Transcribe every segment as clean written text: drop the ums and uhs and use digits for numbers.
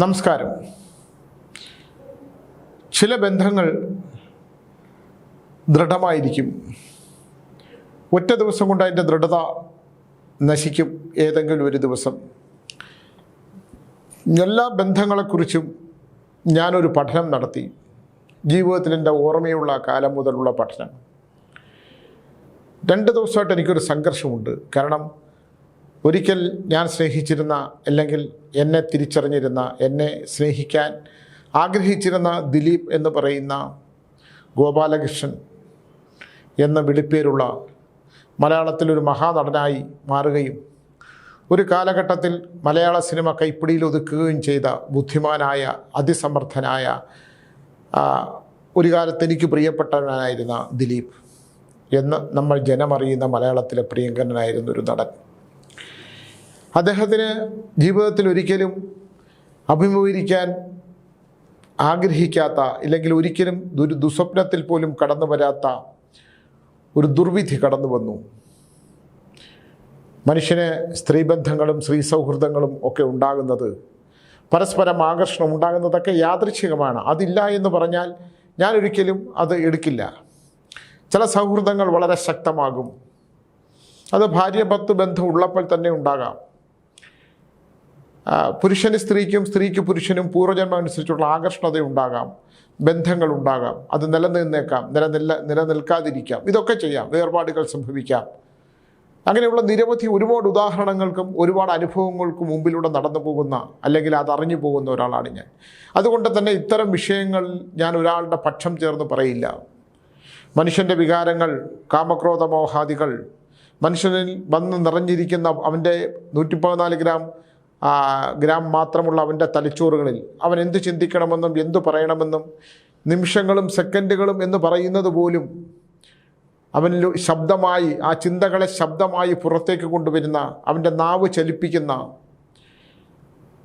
നമസ്കാരം. ചില ബന്ധങ്ങൾ ദൃഢമായിരിക്കും. ഒറ്റ ദിവസം കൊണ്ട് അതിൻ്റെ ദൃഢത നശിക്കും. ഏതെങ്കിലും ഒരു ദിവസം എല്ലാ ബന്ധങ്ങളെക്കുറിച്ചും ഞാനൊരു പഠനം നടത്തി. ജീവിതത്തിൽ എൻ്റെ ഓർമ്മയുള്ള കാലം മുതലുള്ള പഠനം. 2 ദിവസമായിട്ട് എനിക്കൊരു സംഘർഷമുണ്ട്. കാരണം ഒരിക്കൽ ഞാൻ സ്നേഹിച്ചിരുന്ന, അല്ലെങ്കിൽ എന്നെ തിരിച്ചറിഞ്ഞിരുന്ന, എന്നെ സ്നേഹിക്കാൻ ആഗ്രഹിച്ചിരുന്ന ദിലീപ് എന്ന് പറയുന്ന ഗോപാലകൃഷ്ണൻ എന്ന വിളിപ്പേരുള്ള മലയാളത്തിലൊരു മഹാനടനായി മാറുകയും ഒരു കാലഘട്ടത്തിൽ മലയാള സിനിമ കൈപ്പിടിയിൽ ഒതുക്കുകയും ചെയ്ത ബുദ്ധിമാനായ, അതിസമർത്ഥനായ, ഒരു കാലത്ത് എനിക്ക് പ്രിയപ്പെട്ടവനായിരുന്ന ദിലീപ് എന്ന് നമ്മൾ ജനമറിയുന്ന മലയാളത്തിലെ പ്രിയങ്കരനായിരുന്ന ഒരു നടൻ. അദ്ദേഹത്തിന് ജീവിതത്തിൽ ഒരിക്കലും അഭിമുഖീകരിക്കാൻ ആഗ്രഹിക്കാത്ത, ഇല്ലെങ്കിൽ ഒരിക്കലും ദുസ്വപ്നത്തിൽ പോലും കടന്നു വരാത്ത ഒരു ദുർവിധി കടന്നു വന്നു. മനുഷ്യന് സ്ത്രീബന്ധങ്ങളും സ്ത്രീ സൗഹൃദങ്ങളും ഒക്കെ ഉണ്ടാകുന്നത്, പരസ്പരം ആകർഷണം ഉണ്ടാകുന്നതൊക്കെ യാദൃച്ഛികമാണ്. അതില്ല എന്ന് പറഞ്ഞാൽ ഞാൻ ഒരിക്കലും അത് എടുക്കില്ല. ചില സൗഹൃദങ്ങൾ വളരെ ശക്തമാകും. അത് ഭാര്യ ഭർത്തൃ ബന്ധം ഉള്ളപ്പോൾ തന്നെ ഉണ്ടാകാം. പുരുഷന് സ്ത്രീക്കും, സ്ത്രീക്ക് പുരുഷനും പൂർവ്വജന്മം അനുസരിച്ചുള്ള ആകർഷണത ഉണ്ടാകാം, ബന്ധങ്ങൾ ഉണ്ടാകാം. അത് നിലനിന്നേക്കാം, നിലനിൽക്കാതിരിക്കാം, ഇതൊക്കെ ചെയ്യാം, വേർപാടുകൾ സംഭവിക്കാം. അങ്ങനെയുള്ള നിരവധി ഒരുപാട് ഉദാഹരണങ്ങൾക്കും ഒരുപാട് അനുഭവങ്ങൾക്കും മുമ്പിലൂടെ നടന്നു പോകുന്ന, അല്ലെങ്കിൽ അതറിഞ്ഞു പോകുന്ന ഒരാളാണ് ഞാൻ. അതുകൊണ്ട് തന്നെ ഇത്തരം വിഷയങ്ങൾ ഞാൻ ഒരാളുടെ പക്ഷം ചേർന്ന് പറയില്ല. മനുഷ്യൻ്റെ വികാരങ്ങൾ, കാമക്രോധമോഹാദികൾ, മനുഷ്യനിൽ വന്ന് നിറഞ്ഞിരിക്കുന്ന അവൻ്റെ 114 ഗ്രാം മാത്രമുള്ള അവൻ്റെ തലച്ചോറുകളിൽ അവൻ എന്ത് ചിന്തിക്കണമെന്നും എന്തു പറയണമെന്നും നിമിഷങ്ങളും സെക്കൻഡുകളും എന്ന് പറയുന്നത് പോലും അവനിൽ ശബ്ദമായി, ആ ചിന്തകളെ ശബ്ദമായി പുറത്തേക്ക് കൊണ്ടുവരുന്ന, അവൻ്റെ നാവ് ചലിപ്പിക്കുന്ന,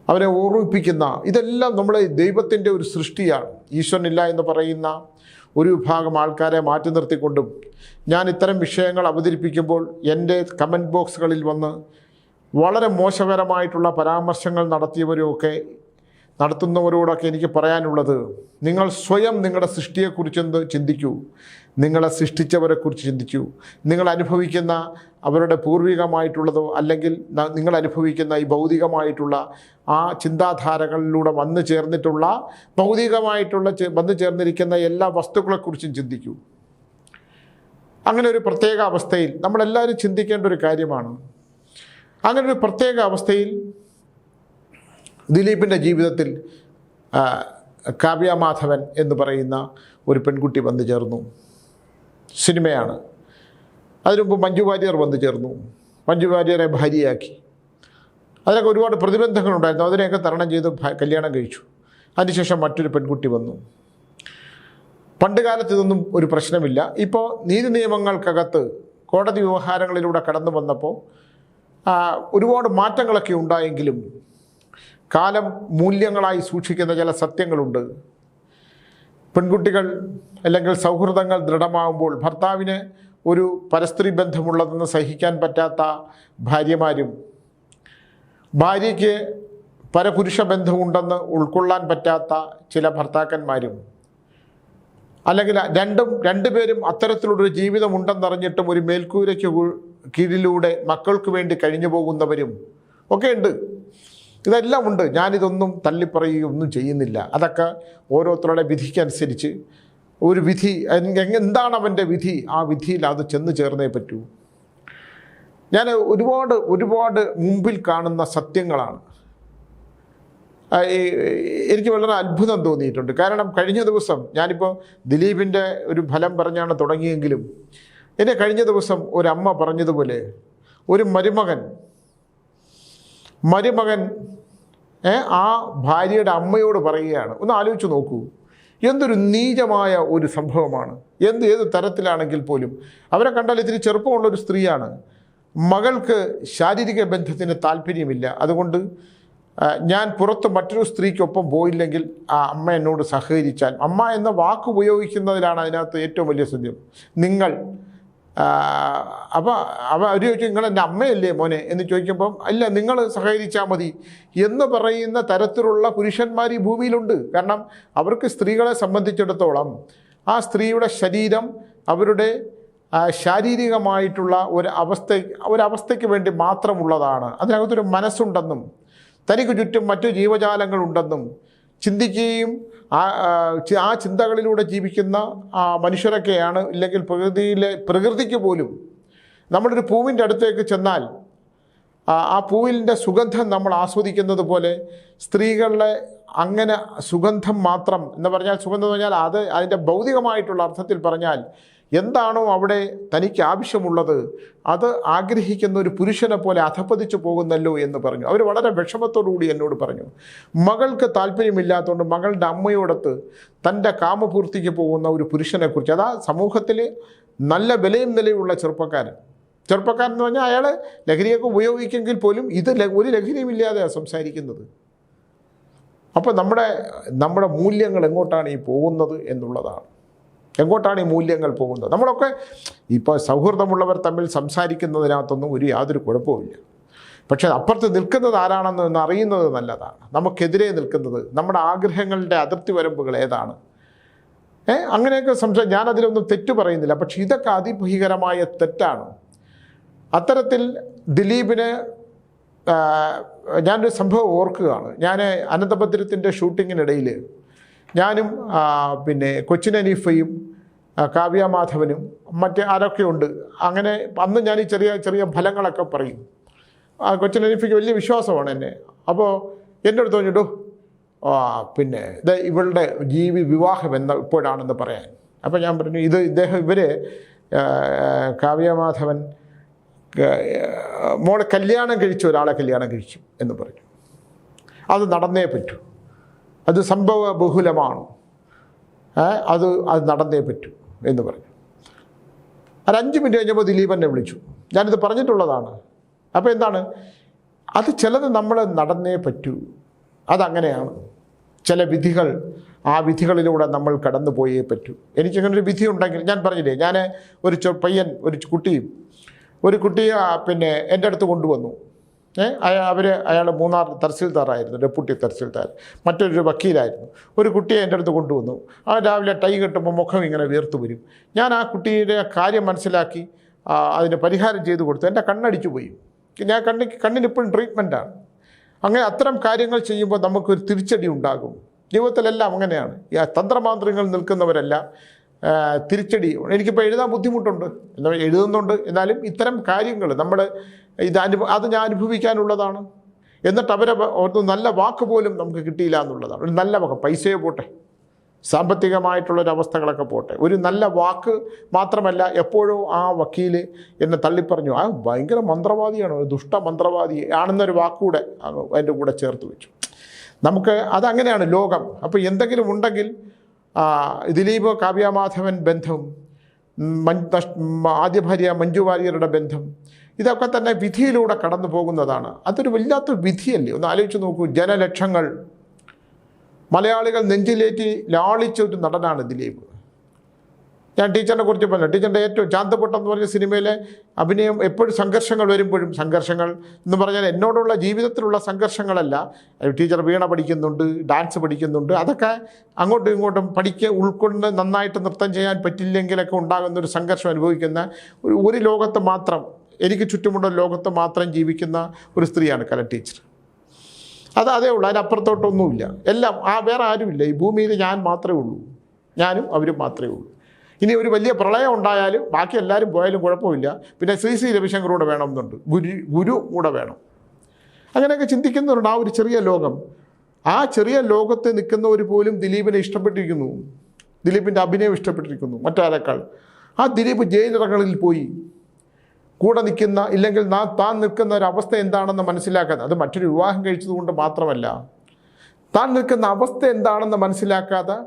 അവനെ ഓർമ്മിപ്പിക്കുന്ന, ഇതെല്ലാം നമ്മളെ ദൈവത്തിൻ്റെ ഒരു സൃഷ്ടിയാണ്. ഈശ്വരനില്ല എന്ന് പറയുന്ന ഒരു വിഭാഗം ആൾക്കാരെ മാറ്റി നിർത്തിക്കൊണ്ടും ഞാൻ ഇത്തരം വിഷയങ്ങൾ അവതരിപ്പിക്കുമ്പോൾ എൻ്റെ കമൻറ്റ് ബോക്സുകളിൽ വന്ന് വളരെ മോശകരമായിട്ടുള്ള പരാമർശങ്ങൾ നടത്തുന്നവരോടൊക്കെ എനിക്ക് പറയാനുള്ളത്, നിങ്ങൾ സ്വയം നിങ്ങളുടെ സൃഷ്ടിയെക്കുറിച്ചൊന്ന് ചിന്തിക്കൂ. നിങ്ങളെ സൃഷ്ടിച്ചവരെക്കുറിച്ച് ചിന്തിക്കൂ. നിങ്ങൾ അനുഭവിക്കുന്ന അവരുടെ പൂർവികമായിട്ടുള്ളതോ, അല്ലെങ്കിൽ നിങ്ങൾ അനുഭവിക്കുന്ന ഈ ഭൗതികമായിട്ടുള്ള ആ ചിന്താധാരകളിലൂടെ വന്നു ചേർന്നിട്ടുള്ള വന്നു ചേർന്നിരിക്കുന്ന എല്ലാ വസ്തുക്കളെക്കുറിച്ചും ചിന്തിക്കൂ. അങ്ങനെ ഒരു പ്രത്യേക അവസ്ഥയിൽ നമ്മളെല്ലാവരും ചിന്തിക്കേണ്ട ഒരു കാര്യമാണ്. അങ്ങനെ ഒരു പ്രത്യേക അവസ്ഥയിൽ ദിലീപിൻ്റെ ജീവിതത്തിൽ കാവ്യ മാധവൻ എന്ന് പറയുന്ന ഒരു പെൺകുട്ടി വന്നു ചേർന്നു. സിനിമയാണ്. അതിനുമുമ്പ് മഞ്ജു വാര്യർ വന്നു ചേർന്നു. മഞ്ജു വാര്യരെ ഭാര്യയാക്കി. അതിനൊക്കെ ഒരുപാട് പ്രതിബന്ധങ്ങളുണ്ടായിരുന്നു. അതിനെയൊക്കെ തരണം ചെയ്ത് കല്യാണം കഴിച്ചു. അതിനുശേഷം മറ്റൊരു പെൺകുട്ടി വന്നു. പണ്ട് കാലത്ത് ഇതൊന്നും ഒരു പ്രശ്നമില്ല. ഇപ്പോൾ നീതി നിയമങ്ങൾക്കകത്ത് കോടതി വ്യവഹാരങ്ങളിലൂടെ കടന്നു വന്നപ്പോൾ ഒരുപാട് മാറ്റങ്ങളൊക്കെ ഉണ്ടായെങ്കിലും കാലം മൂല്യങ്ങളായി സൂക്ഷിക്കുന്ന ചില സത്യങ്ങളുണ്ട്. പെൺകുട്ടികൾ അല്ലെങ്കിൽ സൗഹൃദങ്ങൾ ദൃഢമാകുമ്പോൾ ഭർത്താവിന് ഒരു പരസ്ത്രീ ബന്ധമുള്ളതെന്ന് സഹിക്കാൻ പറ്റാത്ത ഭാര്യമാരും, ഭാര്യയ്ക്ക് പരപുരുഷ ബന്ധമുണ്ടെന്ന് ഉൾക്കൊള്ളാൻ പറ്റാത്ത ചില ഭർത്താക്കന്മാരും, അല്ലെങ്കിൽ രണ്ടുപേരും അത്തരത്തിലുള്ളൊരു ജീവിതമുണ്ടെന്നറിഞ്ഞിട്ടും ഒരു മേൽക്കൂരയ്ക്ക് കീഴിലൂടെ മക്കൾക്ക് വേണ്ടി കഴിഞ്ഞു പോകുന്നവരും ഒക്കെ ഉണ്ട്. ഇതെല്ലാം ഉണ്ട്. ഞാനിതൊന്നും തള്ളിപ്പറയുകയൊന്നും ചെയ്യുന്നില്ല. അതൊക്കെ ഓരോരുത്തരുടെ വിധിക്കനുസരിച്ച് ഒരു വിധി, എന്താണ് അവൻ്റെ വിധി, ആ വിധിയിൽ അത് ചെന്ന് ചേർന്നേ പറ്റൂ. ഞാൻ ഒരുപാട് മുമ്പിൽ കാണുന്ന സത്യങ്ങളാണ്. എനിക്ക് വളരെ അത്ഭുതം തോന്നിയിട്ടുണ്ട്. കാരണം കഴിഞ്ഞ ദിവസം ഞാനിപ്പോൾ ദിലീപിൻ്റെ ഒരു ഫലം പറഞ്ഞാണ് തുടങ്ങിയെങ്കിലും എന്നെ കഴിഞ്ഞ ദിവസം ഒരമ്മ പറഞ്ഞതുപോലെ ഒരു മരുമകൻ ആ ഭാര്യയുടെ അമ്മയോട് പറയുകയാണ്. ഒന്ന് ആലോചിച്ച് നോക്കൂ, എന്തൊരു നീചമായ ഒരു സംഭവമാണ്. ഏത് തരത്തിലാണെങ്കിൽ പോലും അവരെ കണ്ടാൽ ഇത്തിരി ചെറുപ്പമുള്ളൊരു സ്ത്രീയാണ്. മകൾക്ക് ശാരീരിക ബന്ധത്തിന് താല്പര്യമില്ല. അതുകൊണ്ട് ഞാൻ പുറത്ത് മറ്റൊരു സ്ത്രീക്കൊപ്പം പോയില്ലെങ്കിൽ ആ അമ്മ എന്നോട് സഹകരിച്ചാൽ, അമ്മ എന്ന വാക്ക് ഉപയോഗിക്കുന്നതിലാണ് അതിനകത്ത് ഏറ്റവും വലിയ സത്യം. നിങ്ങൾ അപ്പോൾ അവർ ചോദിച്ചു, നിങ്ങളെൻ്റെ അമ്മയല്ലേ മോനെ എന്ന് ചോദിക്കുമ്പം, അല്ല നിങ്ങൾ സഹകരിച്ചാൽ മതി എന്ന് പറയുന്ന തരത്തിലുള്ള പുരുഷന്മാർ ഈ ഭൂമിയിലുണ്ട്. കാരണം അവർക്ക് സ്ത്രീകളെ സംബന്ധിച്ചിടത്തോളം ആ സ്ത്രീയുടെ ശരീരം അവരുടെ ശാരീരികമായിട്ടുള്ള ഒരവസ്ഥയ്ക്ക് വേണ്ടി മാത്രമുള്ളതാണ്. അതിനകത്തൊരു മനസ്സുണ്ടെന്നും തനിക്ക് ചുറ്റും മറ്റു ജീവജാലങ്ങളുണ്ടെന്നും ചിന്തിക്കുകയും ആ ചിന്തകളിലൂടെ ജീവിക്കുന്ന മനുഷ്യരൊക്കെയാണ്. ഇല്ലെങ്കിൽ പ്രകൃതിക്ക് പോലും നമ്മളൊരു പൂവിൻ്റെ അടുത്തേക്ക് ചെന്നാൽ ആ പൂവിൻ്റെ സുഗന്ധം നമ്മൾ ആസ്വദിക്കുന്നത് പോലെ സ്ത്രീകളുടെ അങ്ങനെ സുഗന്ധം മാത്രം എന്ന് പറഞ്ഞാൽ, സുഗന്ധം എന്ന് പറഞ്ഞാൽ അതിൻ്റെ ഭൗതികമായിട്ടുള്ള അർത്ഥത്തിൽ പറഞ്ഞാൽ എന്താണോ അവിടെ തനിക്ക് ആവശ്യമുള്ളത് അത് ആഗ്രഹിക്കുന്ന ഒരു പുരുഷനെ പോലെ അധപ്പതിച്ചു പോകുന്നല്ലോ എന്ന് പറഞ്ഞു. അവർ വളരെ വിഷമത്തോടുകൂടി എന്നോട് പറഞ്ഞു, മകൾക്ക് താല്പര്യമില്ലാത്തതുകൊണ്ട് മകളുടെ അമ്മയോടൊത്ത് തൻ്റെ കാമപൂർത്തിക്ക് പോകുന്ന ഒരു പുരുഷനെക്കുറിച്ച്. അതാ സമൂഹത്തിൽ നല്ല വിലയും നിലയുള്ള ചെറുപ്പക്കാരൻ എന്ന് പറഞ്ഞാൽ അയാൾ ലഹരിയൊക്കെ ഉപയോഗിക്കെങ്കിൽ പോലും ഇത് ഒരു ലഹരിയും ഇല്ലാതെയാണ് സംസാരിക്കുന്നത്. അപ്പോൾ നമ്മുടെ മൂല്യങ്ങൾ എങ്ങോട്ടാണ് ഈ പോകുന്നത് എന്നുള്ളതാണ്. എങ്ങോട്ടാണ് ഈ മൂല്യങ്ങൾ പോകുന്നത്? നമ്മളൊക്കെ ഇപ്പോൾ സൗഹൃദമുള്ളവർ തമ്മിൽ സംസാരിക്കുന്നതിനകത്തൊന്നും യാതൊരു കുഴപ്പവുമില്ല. പക്ഷേ അപ്പുറത്ത് നിൽക്കുന്നത് ആരാണെന്ന് അറിയുന്നത് നല്ലതാണ്. നമുക്കെതിരെ നിൽക്കുന്നത് നമ്മുടെ ആഗ്രഹങ്ങളുടെ അതിർത്തി വരമ്പുകൾ ഏതാണ്, അങ്ങനെയൊക്കെ ഞാനതിലൊന്നും തെറ്റു പറയുന്നില്ല. പക്ഷേ ഇതൊക്കെ അതിഭീകരമായ തെറ്റാണ്. അത്തരത്തിൽ ദിലീപിന് ഞാനൊരു സംഭവം ഓർക്കുകയാണ്. ഞാൻ അനന്തഭദ്രത്തിൻ്റെ ഷൂട്ടിങ്ങിനിടയിൽ ഞാനും പിന്നെ കൊച്ചിൻ ഹനീഫയും കാവ്യ മാധവനും മറ്റേ ആരൊക്കെയുണ്ട്. അങ്ങനെ അന്ന് ഞാൻ ഈ ചെറിയ ഫലങ്ങളൊക്കെ പറയും. കൊച്ചിൻ ഹനീഫയ്ക്ക് വലിയ വിശ്വാസമാണ് എന്നെ. അപ്പോൾ എൻ്റെ അടുത്ത് പറഞ്ഞിട്ടു, പിന്നെ ഇവളുടെ വിവാഹം ഇപ്പോഴാണെന്ന് പറയാൻ. അപ്പോൾ ഞാൻ പറഞ്ഞു, ഇവർ കാവ്യ മാധവൻ മോളെ കല്യാണം കഴിച്ചു, ഒരാളെ കല്യാണം കഴിച്ചു എന്ന് പറഞ്ഞു. അത് നടന്നേ പറ്റൂ, അത് സംഭവ ബഹുലമാണ്, അത് നടന്നേ പറ്റൂ എന്ന് പറഞ്ഞു. ഒരു 5 മിനിറ്റ് കഴിഞ്ഞപ്പോൾ ദിലീപ് എന്നെ വിളിച്ചു. ഞാനിത് പറഞ്ഞിട്ടുള്ളതാണ്. അപ്പോൾ എന്താണ്, അത് ചിലത് നമ്മൾ നടന്നേ പറ്റൂ, അതങ്ങനെയാണ്. ചില വിധികൾ, ആ വിധികളിലൂടെ നമ്മൾ കടന്നു പോയേ പറ്റൂ. എനിക്കങ്ങനൊരു വിധി ഉണ്ടെങ്കിൽ, ഞാൻ പറഞ്ഞില്ലേ, ഞാൻ ഒരു കുട്ടിയെ പിന്നെ എൻ്റെ അടുത്ത് കൊണ്ടുവന്നു. അയാൾ മൂന്നാർ തഹസിൽദാറായിരുന്നു, ഡെപ്യൂട്ടി തഹസിൽദാർ, മറ്റൊരു വക്കീലായിരുന്നു. ഒരു കുട്ടിയെ എൻ്റെ അടുത്ത് കൊണ്ടുവന്നു. രാവിലെ ടൈ കെട്ടുമ്പോൾ മുഖം ഇങ്ങനെ വീർത്തു വരും. ഞാൻ ആ കുട്ടിയുടെ കാര്യം മനസ്സിലാക്കി അതിന് പരിഹാരം ചെയ്തു കൊടുത്തു. എൻ്റെ കണ്ണടിച്ചു പോയി. ഞാൻ കണ്ണിനിപ്പോഴും ട്രീറ്റ്മെൻറ്റാണ്. അങ്ങനെ അത്തരം കാര്യങ്ങൾ ചെയ്യുമ്പോൾ നമുക്കൊരു തിരിച്ചടി ഉണ്ടാകും. ജീവിതത്തിലെല്ലാം അങ്ങനെയാണ്. ഈ തന്ത്രമാന്ത്രങ്ങൾ നിൽക്കുന്നവരെല്ലാം തിരിച്ചടി. എനിക്കിപ്പോൾ എഴുതാൻ ബുദ്ധിമുട്ടുണ്ട്, എഴുതുന്നുണ്ട്. എന്നാലും ഇത്തരം കാര്യങ്ങൾ അത് ഞാൻ അനുഭവിക്കാനുള്ളതാണ്. എന്നിട്ട് ഒരു നല്ല വാക്ക് പോലും നമുക്ക് കിട്ടിയില്ല എന്നുള്ളതാണ്. ഒരു നല്ല വാക്ക്, പൈസയെ പോട്ടെ, സാമ്പത്തികമായിട്ടുള്ളൊരവസ്ഥകളൊക്കെ പോട്ടെ, ഒരു നല്ല വാക്ക് മാത്രമല്ല. എപ്പോഴോ ആ വക്കീൽ എന്നെ തള്ളിപ്പറഞ്ഞു, ആ ഭയങ്കര മന്ത്രവാദിയാണ്, ഒരു ദുഷ്ട മന്ത്രവാദി ആണെന്നൊരു വാക്കുകൂടെ അതിൻ്റെ കൂടെ ചേർത്ത് വെച്ചു. നമുക്ക് അതങ്ങനെയാണ് ലോകം. അപ്പോൾ എന്തെങ്കിലും ഉണ്ടെങ്കിൽ ദിലീപ് കാവ്യമാധവൻ ബന്ധം, ആദ്യ ഭാര്യ മഞ്ജു വാര്യരുടെ ബന്ധം, ഇതൊക്കെ തന്നെ വിധിയിലൂടെ കടന്നു പോകുന്നതാണ്. അതൊരു വല്ലാത്തൊരു വിധിയല്ലേ? ഒന്ന് ആലോചിച്ച് നോക്കൂ. ജനലക്ഷങ്ങൾ മലയാളികൾ നെഞ്ചിലേറ്റി ലാളിച്ച ഒരു നടനാണ് ദിലീപ്. ഞാൻ ടീച്ചറിനെ കുറിച്ച് പറഞ്ഞു. ടീച്ചറിൻ്റെ ഏറ്റവും ചാന്തപ്പൊട്ടം എന്ന് പറഞ്ഞ സിനിമയിലെ അഭിനയം എപ്പോഴും സംഘർഷങ്ങൾ വരുമ്പോഴും, സംഘർഷങ്ങൾ എന്ന് പറഞ്ഞാൽ എന്നോടുള്ള ജീവിതത്തിലുള്ള സംഘർഷങ്ങളല്ല. ടീച്ചർ വീണ പഠിക്കുന്നുണ്ട്, ഡാൻസ് പഠിക്കുന്നുണ്ട്, അതൊക്കെ അങ്ങോട്ടും ഇങ്ങോട്ടും ഉൾക്കൊണ്ട് നന്നായിട്ട് നൃത്തം ചെയ്യാൻ പറ്റില്ലെങ്കിലൊക്കെ ഉണ്ടാകുന്നൊരു സംഘർഷം അനുഭവിക്കുന്ന ഒരു ലോകത്ത് മാത്രം, എനിക്ക് ചുറ്റുമുള്ള ലോകത്ത് മാത്രം ജീവിക്കുന്ന ഒരു സ്ത്രീയാണ് കല ടീച്ചർ. അതേ ഉള്ളൂ, അതിനപ്പുറത്തോട്ടൊന്നുമില്ല. എല്ലാം വേറെ ആരുമില്ല ഈ ഭൂമിയിൽ. ഞാൻ മാത്രമേ ഉള്ളൂ, ഞാനും അവരും മാത്രമേ ഉള്ളൂ. ഇനി ഒരു വലിയ പ്രളയം ഉണ്ടായാലും ബാക്കി എല്ലാവരും പോയാലും കുഴപ്പമില്ല. പിന്നെ ശ്രീ രവിശങ്കർ കൂടെ വേണമെന്നുണ്ട്, ഗുരു കൂടെ വേണം. അങ്ങനെയൊക്കെ ചിന്തിക്കുന്നവരുണ്ട്. ആ ഒരു ചെറിയ ലോകം, ആ ചെറിയ ലോകത്ത് നിൽക്കുന്നവർ പോലും ദിലീപിനെ ഇഷ്ടപ്പെട്ടിരിക്കുന്നു, ദിലീപിൻ്റെ അഭിനയം ഇഷ്ടപ്പെട്ടിരിക്കുന്നു മറ്റാരേക്കാൾ. ആ ദിലീപ് ജയിലറകളിൽ പോയി കൂടെ നിൽക്കുന്ന, ഇല്ലെങ്കിൽ താൻ നിൽക്കുന്ന ഒരവസ്ഥ എന്താണെന്ന് മനസ്സിലാക്കാതെ, അത് മറ്റൊരു വിവാഹം കഴിച്ചതുകൊണ്ട് മാത്രമല്ല, താൻ നിൽക്കുന്ന അവസ്ഥ എന്താണെന്ന് മനസ്സിലാക്കാതെ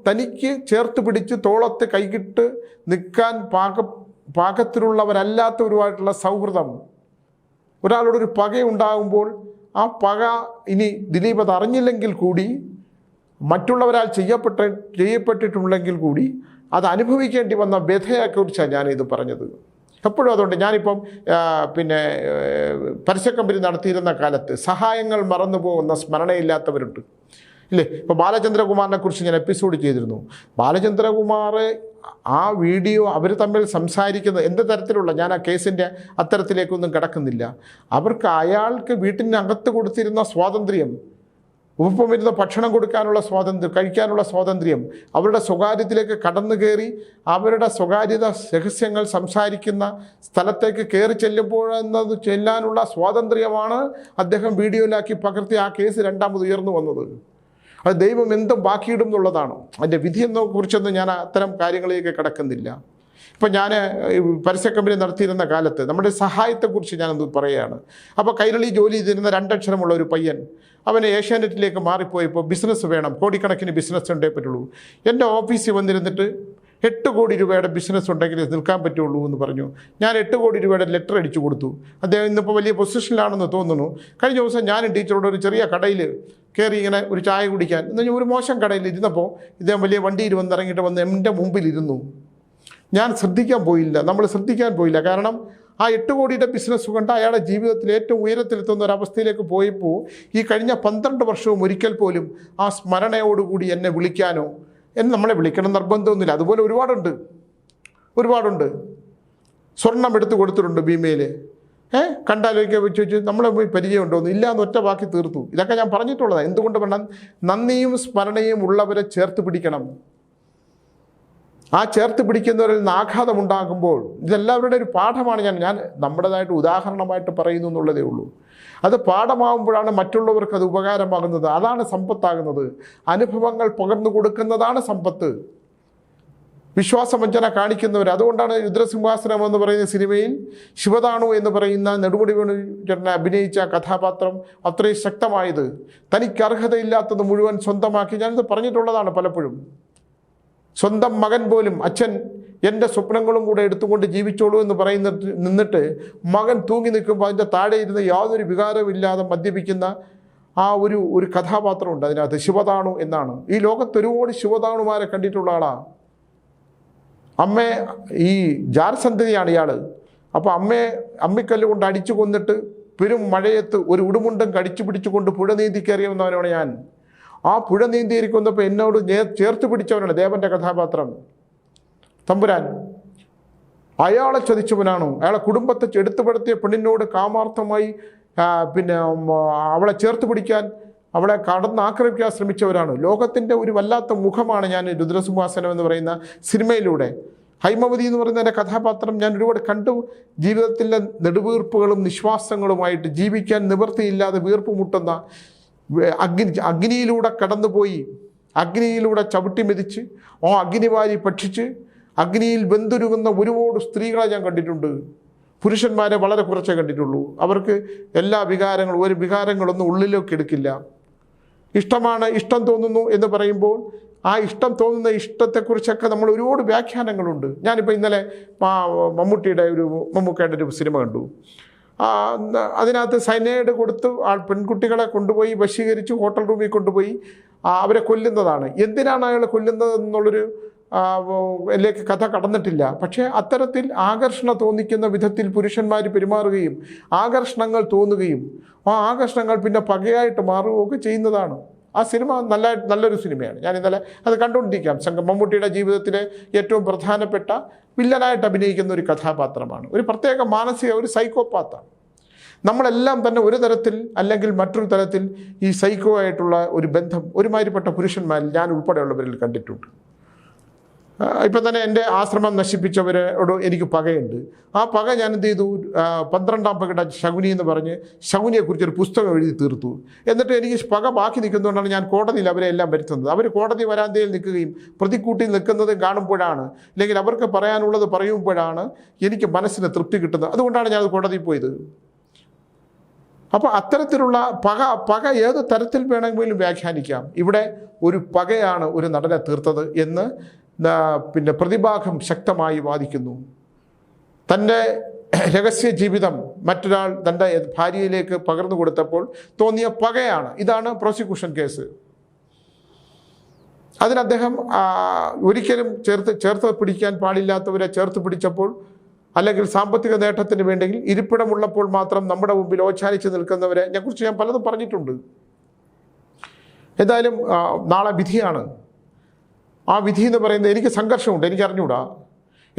തനിക്ക് ചേർത്ത് പിടിച്ച് തോളത്ത് കൈകിട്ട് നിൽക്കാൻ പാകത്തിലുള്ളവരല്ലാത്തവരുമായിട്ടുള്ള സൗഹൃദം, ഒരാളോടൊരു പകയുണ്ടാകുമ്പോൾ ആ പക ഇനി ദിലീപ് അത് അറിഞ്ഞില്ലെങ്കിൽ കൂടി, മറ്റുള്ളവരാൽ ചെയ്യപ്പെട്ടിട്ടുണ്ടെങ്കിൽ കൂടി അത് അനുഭവിക്കേണ്ടി വന്ന വ്യഥയെക്കുറിച്ചാണ് ഞാനിത് പറഞ്ഞത്. എപ്പോഴും അതുകൊണ്ട് ഞാനിപ്പം പരസ്യ കമ്പനി നടത്തിയിരുന്ന കാലത്ത് സഹായങ്ങൾ മറന്നു പോകുന്ന സ്മരണയില്ലാത്തവരുണ്ട് ഇല്ലേ? ഇപ്പോൾ ബാലചന്ദ്രകുമാറിനെ കുറിച്ച് ഞാൻ എപ്പിസോഡ് ചെയ്തിരുന്നു. ബാലചന്ദ്രകുമാർ ആ വീഡിയോ അവർ തമ്മിൽ സംസാരിക്കുന്നത് എന്ത് തരത്തിലുള്ള, ഞാൻ ആ കേസിൻ്റെ അത്തരത്തിലേക്കൊന്നും കിടക്കുന്നില്ല. അയാൾക്ക് വീട്ടിനകത്ത് കൊടുത്തിരുന്ന സ്വാതന്ത്ര്യം, ഒപ്പം ഇരുന്ന് ഭക്ഷണം കൊടുക്കാനുള്ള സ്വാതന്ത്ര്യം, കഴിക്കാനുള്ള സ്വാതന്ത്ര്യം, അവരുടെ സ്വകാര്യത്തിലേക്ക് കടന്നു കയറി അവരുടെ സ്വകാര്യത രഹസ്യങ്ങൾ സംസാരിക്കുന്ന സ്ഥലത്തേക്ക് കയറി ചെല്ലാനുള്ള സ്വാതന്ത്ര്യമാണ് അദ്ദേഹം വീഡിയോയിലാക്കി പകർത്തി ആ കേസ് രണ്ടാമത് ഉയർന്നു വന്നത്. അത് ദൈവം എന്തും ബാക്കിയിടും എന്നുള്ളതാണ്. അതിൻ്റെ വിധിയെന്നെ കുറിച്ചൊന്നും ഞാൻ അത്തരം കാര്യങ്ങളിലേക്ക് കിടക്കുന്നില്ല. ഇപ്പം ഞാൻ പരസ്യ കമ്പനി നടത്തിയിരുന്ന കാലത്ത് നമ്മുടെ സഹായത്തെക്കുറിച്ച് ഞാനത് പറയുകയാണ്. അപ്പോൾ കൈരളി ജോലി ചെയ്തിരുന്ന 2 അക്ഷരമുള്ള ഒരു പയ്യൻ അവന് ഏഷ്യാനെറ്റിലേക്ക് മാറിപ്പോയപ്പോൾ ബിസിനസ് വേണം, കോടിക്കണക്കിന് ബിസിനസ് ഉണ്ടേ പറ്റുള്ളൂ. എൻ്റെ ഓഫീസിൽ വന്നിരുന്നിട്ട് 8 കോടി രൂപയുടെ ബിസിനസ് ഉണ്ടെങ്കിൽ നിൽക്കാൻ പറ്റുള്ളൂ എന്ന് പറഞ്ഞു. ഞാൻ 8 കോടി രൂപയുടെ ലെറ്റർ അടിച്ചു കൊടുത്തു. അദ്ദേഹം ഇന്നിപ്പോൾ വലിയ പൊസിഷനിലാണെന്ന് തോന്നുന്നു. കഴിഞ്ഞ ദിവസം ഞാനും ടീച്ചറോട് ഒരു ചെറിയ കടയിൽ കയറി ഇങ്ങനെ ഒരു ചായ കുടിക്കാൻ എന്ന് പറഞ്ഞാൽ ഒരു മോശം കടയിൽ ഇരുന്നപ്പോൾ ഇദ്ദേഹം വലിയ വണ്ടിയിൽ വന്നിറങ്ങിയിട്ട് എൻ്റെ മുമ്പിലിരുന്നു. ഞാൻ ശ്രദ്ധിക്കാൻ പോയില്ല, നമ്മൾ ശ്രദ്ധിക്കാൻ പോയില്ല. കാരണം ആ 8 കോടിയുടെ ബിസിനസ് കൊണ്ട് അയാളുടെ ജീവിതത്തിൽ ഏറ്റവും ഉയരത്തിലെത്തുന്ന ഒരവസ്ഥയിലേക്ക് പോയപ്പോൾ ഈ കഴിഞ്ഞ 12 വർഷവും ഒരിക്കൽ പോലും ആ സ്മരണയോടുകൂടി എന്നെ വിളിക്കാനോ നമ്മളെ വിളിക്കണം നിർബന്ധമൊന്നുമില്ല. അതുപോലെ ഒരുപാടുണ്ട്. സ്വർണം എടുത്ത് കൊടുത്തിട്ടുണ്ട് ഭീമയിൽ. കണ്ടാലൊക്കെ വെച്ച് നമ്മളെ പോയി പരിചയമുണ്ടോന്ന് ഇല്ല എന്ന് ഒറ്റ വാക്കി തീർത്തു. ഇതൊക്കെ ഞാൻ പറഞ്ഞിട്ടുള്ളതാണ്. എന്തുകൊണ്ട് വേണം? നന്ദിയും സ്മരണയും ഉള്ളവരെ ചേർത്ത് പിടിക്കണം. ആ ചേർത്ത് പിടിക്കുന്നവരിൽ നിന്ന് ആഘാതമുണ്ടാകുമ്പോൾ ഇതെല്ലാവരുടെ ഒരു പാഠമാണ്. ഞാൻ നമ്മുടേതായിട്ട് ഉദാഹരണമായിട്ട് പറയുന്നു എന്നുള്ളതേ ഉള്ളൂ. അത് പാഠമാകുമ്പോഴാണ് മറ്റുള്ളവർക്ക് അത് ഉപകാരമാകുന്നത്. അതാണ് സമ്പത്താകുന്നത്. അനുഭവങ്ങൾ പകർന്നു കൊടുക്കുന്നതാണ് സമ്പത്ത്. വിശ്വാസവഞ്ചന കാണിക്കുന്നവർ. അതുകൊണ്ടാണ് രുദ്രസിംഹാസനം എന്ന് പറയുന്ന സിനിമയിൽ ശിവതാണു എന്ന് പറയുന്ന നെടുമുടി വേണുചേട്ടനെ അഭിനയിച്ച കഥാപാത്രം അത്രയും ശക്തമായത്. തനിക്ക് അർഹതയില്ലാത്തത് മുഴുവൻ സ്വന്തമാക്കി. ഞാനിത് പറഞ്ഞിട്ടുള്ളതാണ് പലപ്പോഴും. സ്വന്തം മകൻ പോലും അച്ഛൻ എൻ്റെ സ്വപ്നങ്ങളും കൂടെ എടുത്തുകൊണ്ട് ജീവിച്ചോളൂ എന്ന് നിന്നിട്ട് മകൻ തൂങ്ങി നിൽക്കുമ്പോൾ അതിൻ്റെ താഴെ ഇരുന്ന് യാതൊരു വികാരമില്ലാതെ മദ്യപിക്കുന്ന ആ ഒരു കഥാപാത്രമുണ്ട് അതിനകത്ത്. ശിവതാണു എന്നാണ്. ഈ ലോകത്ത് ഒരുപാട് ശിവതാണുമാരെ കണ്ടിട്ടുള്ള ആളാണ്. ഈ ജാരസന്ധതിയാണ് ഇയാൾ. അപ്പോൾ അമ്മിക്കല്ല് കൊണ്ട് അടിച്ചു കൊന്നിട്ട് പെരും മഴയത്ത് ഒരു ഉടുമുണ്ടും കടിച്ചു പിടിച്ചുകൊണ്ട് പുഴ നീന്തി കയറിയെന്നവനാണ് ഞാൻ. ആ പുഴ നീന്തിയിരിക്കുന്നപ്പോൾ എന്നോട് ചേർത്ത് പിടിച്ചവനാണ് ദേവൻ്റെ കഥാപാത്രം തമ്പുരാൻ. അയാളെ ചതിച്ചവനാണോ? അയാളെ കുടുംബത്തെ എടുത്തുപെടുത്തിയ പെണ്ണിനോട് കാമാർത്ഥമായി അവളെ ചേർത്ത് പിടിക്കാൻ, അവളെ ആക്രമിക്കാൻ ശ്രമിച്ചവരാണ്. ലോകത്തിൻ്റെ ഒരു വല്ലാത്ത മുഖമാണ് ഞാൻ രുദ്രസിംഹാസനം എന്ന് പറയുന്ന സിനിമയിലൂടെ. ഹൈമവതി എന്ന് പറയുന്ന എൻ്റെ കഥാപാത്രം ഞാൻ ഒരുപാട് കണ്ടു. ജീവിതത്തിലെ നെടുവീർപ്പുകളും നിശ്വാസങ്ങളുമായിട്ട് ജീവിക്കാൻ നിവൃത്തിയില്ലാതെ വീർപ്പ് മുട്ടുന്ന അഗ്നിയിലൂടെ കടന്നുപോയി, അഗ്നിയിലൂടെ ചവിട്ടി മെതിച്ച് അഗ്നിവാരി ഭക്ഷിച്ച് അഗ്നിയിൽ വെന്തുരുകുന്ന ഒരുപാട് സ്ത്രീകളെ ഞാൻ കണ്ടിട്ടുണ്ട്. പുരുഷന്മാരെ വളരെ കുറച്ചേ കണ്ടിട്ടുള്ളൂ. അവർക്ക് എല്ലാ വികാരങ്ങളും, ഒരു വികാരങ്ങളൊന്നും ഉള്ളിലേക്ക് എടുക്കില്ല. ഇഷ്ടം തോന്നുന്നു എന്ന് പറയുമ്പോൾ ആ ഇഷ്ടം തോന്നുന്ന ഇഷ്ടത്തെക്കുറിച്ചൊക്കെ നമ്മൾ ഒരുപാട് വ്യാഖ്യാനങ്ങളുണ്ട്. ഞാനിപ്പോൾ ഇന്നലെ മമ്മൂക്കയുടെ ഒരു സിനിമ കണ്ടു. അതിനകത്ത് സൈനൈഡ് കൊടുത്ത് പെൺകുട്ടികളെ കൊണ്ടുപോയി വശീകരിച്ച് ഹോട്ടൽ റൂമിൽ കൊണ്ടുപോയി അവരെ കൊല്ലുന്നതാണ്. എന്തിനാണ് അയാളെ കൊല്ലുന്നത് എന്നുള്ളൊരു ലേക്ക് കഥ കടന്നിട്ടില്ല. പക്ഷേ അത്തരത്തിൽ ആകർഷണം തോന്നിക്കുന്ന വിധത്തിൽ പുരുഷന്മാർ പെരുമാറുകയും ആകർഷണങ്ങൾ തോന്നുകയും ആ ആകർഷണങ്ങൾ പിന്നെ പകയായിട്ട് മാറുകയൊക്കെ ചെയ്യുന്നതാണ്. ആ സിനിമ നല്ലൊരു സിനിമയാണ്. ഞാൻ ഇന്നലെ അത് കണ്ടുകൊണ്ടിരിക്കാം. മമ്മൂട്ടിയുടെ ജീവിതത്തിലെ ഏറ്റവും പ്രധാനപ്പെട്ട വില്ലനായിട്ട് അഭിനയിക്കുന്ന ഒരു കഥാപാത്രമാണ്. ഒരു പ്രത്യേക മാനസിക ഒരു സൈക്കോപാത്താണ്. നമ്മളെല്ലാം തന്നെ ഒരു തരത്തിൽ അല്ലെങ്കിൽ മറ്റൊരു തരത്തിൽ ഈ സൈക്കോ ആയിട്ടുള്ള ഒരു ബന്ധം ഒരുമാതിരിപ്പെട്ട പുരുഷന്മാരിൽ ഞാൻ ഉൾപ്പെടെയുള്ളവരിൽ കണ്ടിട്ടുണ്ട്. ഇപ്പം തന്നെ എൻ്റെ ആശ്രമം നശിപ്പിച്ചവരോട് എനിക്ക് പകയുണ്ട്. ആ പക ഞാൻ എന്ത് ചെയ്തു? 12ാം പകയുടെ ശകുനി എന്ന് പറഞ്ഞ് ശകുനിയെക്കുറിച്ചൊരു പുസ്തകം എഴുതി തീർത്തു. എന്നിട്ട് എനിക്ക് പക ബാക്കി നിൽക്കുന്നതുകൊണ്ടാണ് ഞാൻ കോടതിയിൽ അവരെ എല്ലാം വരുത്തുന്നത്. അവർ കോടതി വരാന്തയിൽ നിൽക്കുകയും പ്രതിക്കൂട്ടിൽ നിൽക്കുന്നത് കാണുമ്പോഴാണ്, അല്ലെങ്കിൽ അവർക്ക് പറയാനുള്ളത് പറയുമ്പോഴാണ് എനിക്ക് മനസ്സിന് തൃപ്തി കിട്ടുന്നത്. അതുകൊണ്ടാണ് ഞാൻ കോടതിയിൽ പോയത്. അപ്പോൾ അത്തരത്തിലുള്ള പക ഏത് തരത്തിൽ വേണമെങ്കിലും വ്യാഖ്യാനിക്കാം. ഇവിടെ ഒരു പകയാണ് ഒരു നടനെ തീർത്തത് എന്ന് പ്രതിഭാഗം ശക്തമായി വാദിക്കുന്നു. തൻ്റെ രഹസ്യ ജീവിതം മറ്റൊരാൾ തൻ്റെ ഭാര്യയിലേക്ക് പകർന്നു കൊടുത്തപ്പോൾ തോന്നിയ പകയാണ്. ഇതാണ് പ്രോസിക്യൂഷൻ കേസ്. അതിന് അദ്ദേഹം ഒരിക്കലും ചേർത്ത് പിടിക്കാൻ പാടില്ലാത്തവരെ ചേർത്ത് പിടിച്ചപ്പോൾ, അല്ലെങ്കിൽ സാമ്പത്തിക നേട്ടത്തിന് വേണ്ടെങ്കിൽ ഇരിപ്പിടമുള്ളപ്പോൾ മാത്രം നമ്മുടെ മുമ്പിൽ ഓച്ചാനിച്ച് നിൽക്കുന്നവരെ കുറിച്ച് ഞാൻ പലതും പറഞ്ഞിട്ടുണ്ട്. എന്തായാലും നാളെ വിധിയാണ്. ആ വിധി എന്ന് പറയുന്നത് എനിക്ക് സംഘർഷമുണ്ട്, എനിക്കറിഞ്ഞൂടാ.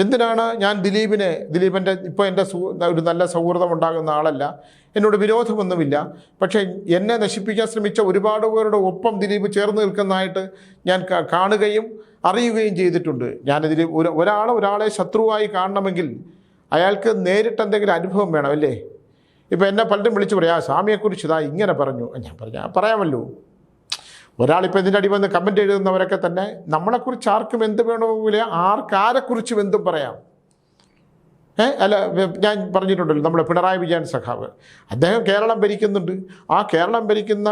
എന്തിനാണ് ഞാൻ ദിലീപൻ്റെ ഇപ്പോൾ എൻ്റെ ഒരു നല്ല സൗഹൃദം ഉണ്ടാകുന്ന ആളല്ല, എന്നോട് വിരോധമൊന്നുമില്ല. പക്ഷേ എന്നെ നശിപ്പിക്കാൻ ശ്രമിച്ച ഒരുപാട് പേരുടെ ഒപ്പം ദിലീപ് ചേർന്ന് നിൽക്കുന്നതായിട്ട് ഞാൻ കാണുകയും അറിയുകയും ചെയ്തിട്ടുണ്ട്. ഞാനിതിൽ ഒരാളെ ശത്രുവായി കാണണമെങ്കിൽ അയാൾക്ക് നേരിട്ട് എന്തെങ്കിലും അനുഭവം വേണം, അല്ലേ? ഇപ്പോൾ എന്നെ പലരും വിളിച്ച് പറയാം, സ്വാമിയെക്കുറിച്ച് ഇതാ ഇങ്ങനെ പറഞ്ഞു. ഞാൻ പറയാമല്ലോ. ഒരാളിപ്പോൾ ഇതിൻ്റെ അടി വന്ന് കമൻറ്റ് എഴുതുന്നവരൊക്കെ തന്നെ നമ്മളെക്കുറിച്ച് ആർക്കും എന്ത് വേണമെങ്കിലേ ആരെക്കുറിച്ചും എന്തും പറയാം. അല്ല, ഞാൻ പറഞ്ഞിട്ടുണ്ടല്ലോ, നമ്മൾ പിണറായി വിജയൻ സഖാവ്, അദ്ദേഹം കേരളം ഭരിക്കുന്നുണ്ട്. ആ കേരളം ഭരിക്കുന്ന